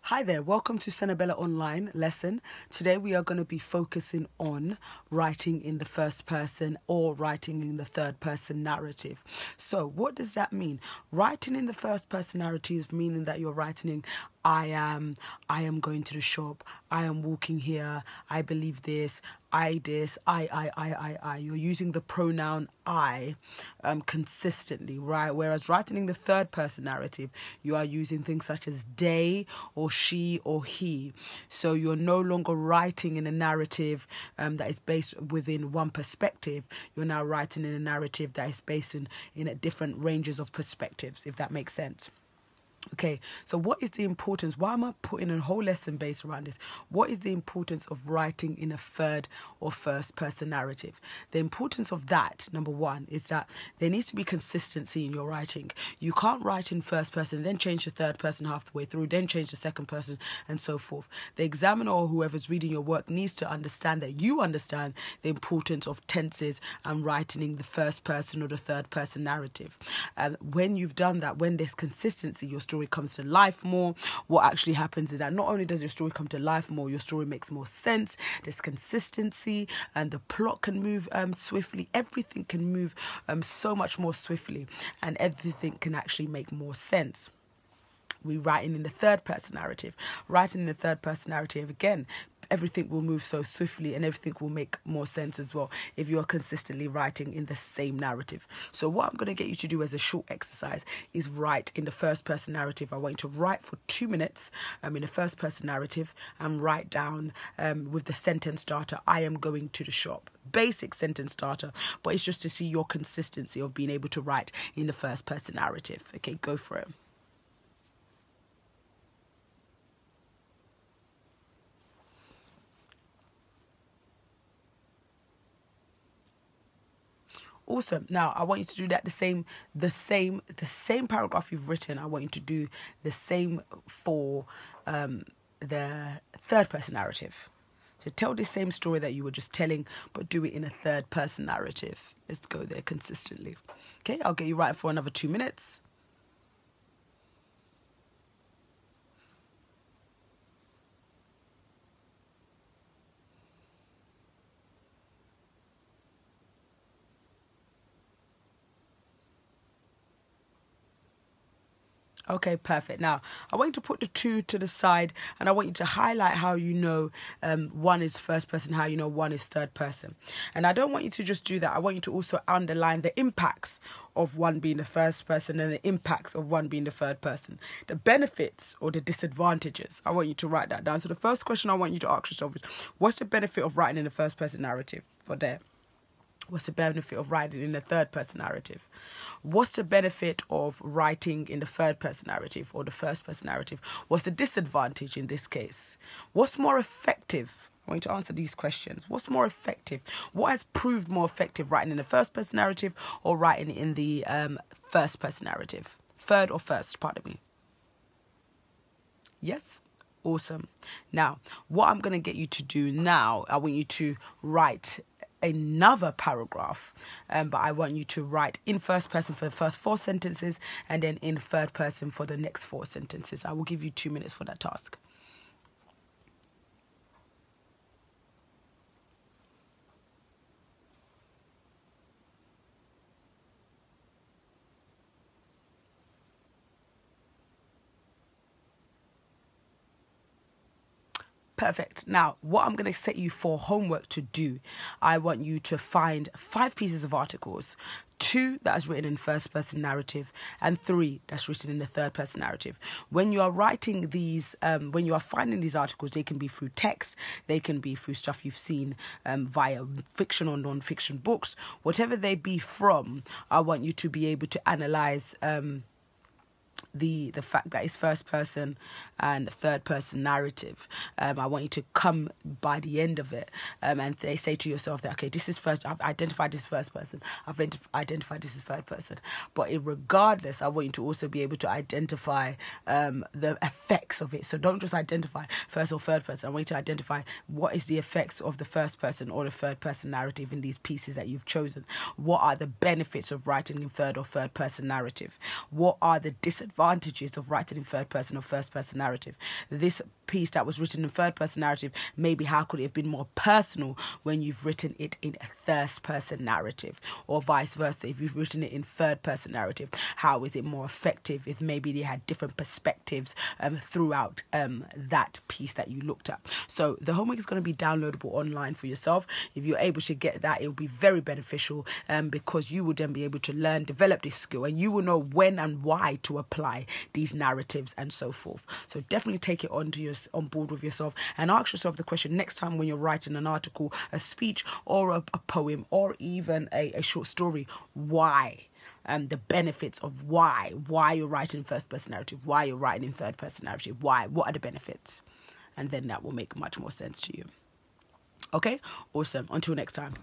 Hi there, welcome to Sinabela online lesson. Today we are going to be focusing on writing in the first person or writing in the third person narrative. So what does that mean? Writing in the first person narrative meaning that you're writing in I am going to the shop, I am walking here, I believe this, I this, I. You're using the pronoun I consistently, right? Whereas writing in the third person narrative, you are using things such as they or she or he. So you're no longer writing in a narrative that is based within one perspective. You're now writing in a narrative that is based in a different ranges of perspectives, if that makes sense. Okay, so what is the importance? Why am I putting a whole lesson based around this? What is the importance of writing in a third or first person narrative? The importance of that, number one, is that there needs to be consistency in your writing. You can't write in first person, then change the third person halfway through, then change the second person, and so forth. The examiner or whoever's reading your work needs to understand that you understand the importance of tenses and writing in the first person or the third person narrative. And when you've done that, when there's consistency, your story comes to life more. What actually happens is that not only does your story come to life more, your story makes more sense. There's consistency and the plot can move swiftly. Everything can move so much more swiftly and everything can actually make more sense. We writing in the third person narrative. Writing in the third person narrative, again, everything will move so swiftly and everything will make more sense as well if you're consistently writing in the same narrative. So what I'm going to get you to do as a short exercise is write in the first person narrative. I want you to write for 2 minutes in the first person narrative and write down with the sentence starter, I am going to the shop. Basic sentence starter, but it's just to see your consistency of being able to write in the first person narrative. Okay, go for it. Awesome. Now I want you to do that the same paragraph you've written. I want you to do the same for the third person narrative. So tell the same story that you were just telling, but do it in a third person narrative. Let's go there consistently. Okay, I'll get you writing for another 2 minutes. Okay, perfect. Now, I want you to put the two to the side and I want you to highlight how you know one is first person, how you know one is third person. And I don't want you to just do that. I want you to also underline the impacts of one being the first person and the impacts of one being the third person. The benefits or the disadvantages. I want you to write that down. So the first question I want you to ask yourself is, what's the benefit of writing in the first person narrative for there? What's the benefit of writing in the third person narrative? What's the benefit of writing in the third person narrative or the first person narrative? What's the disadvantage in this case? What's more effective? I want you to answer these questions. What's more effective? What has proved more effective, writing in the first person narrative or writing in the first person narrative? Third or first, pardon me. Yes? Awesome. Now, what I'm going to get you to do now, I want you to write another paragraph, but I want you to write in first person for the first 4 sentences and then in third person for the next 4 sentences. I will give you 2 minutes for that task. Perfect. Now, what I'm going to set you for homework to do, I want you to find 5 pieces of articles, 2 that is written in first person narrative and 3 that's written in the third person narrative. When you are writing these, when you are finding these articles, they can be through text, they can be through stuff you've seen via fiction or non-fiction books, whatever they be from. I want you to be able to analyze the fact that it's first person and third person narrative. I want you to come by the end of it and they say to yourself that, okay, this is first, I've identified this first person, I've identified this is third person. But regardless, I want you to also be able to identify the effects of it. So don't just identify first or third person. I want you to identify what is the effects of the first person or the third person narrative in these pieces that you've chosen. What are the benefits of writing in third or third person narrative? What are the disadvantages disadvantages of writing in third person or first person narrative. This piece that was written in third person narrative, maybe how could it have been more personal when you've written it in a first person narrative, or vice versa. If you've written it in third person narrative, how is it more effective if maybe they had different perspectives throughout that piece that you looked at. So the homework is going to be downloadable online for yourself. If you're able to get that, it will be very beneficial because you will then be able to learn, develop this skill, and you will know when and why to apply these narratives and so forth. So definitely take it on board with yourself and ask yourself the question next time when you're writing an article, a speech, or a poem, or even a short story. Why? The benefits of why you're writing first person narrative, why you're writing in third person narrative, what are the benefits? And then that will make much more sense to you. Okay, awesome. Until next time.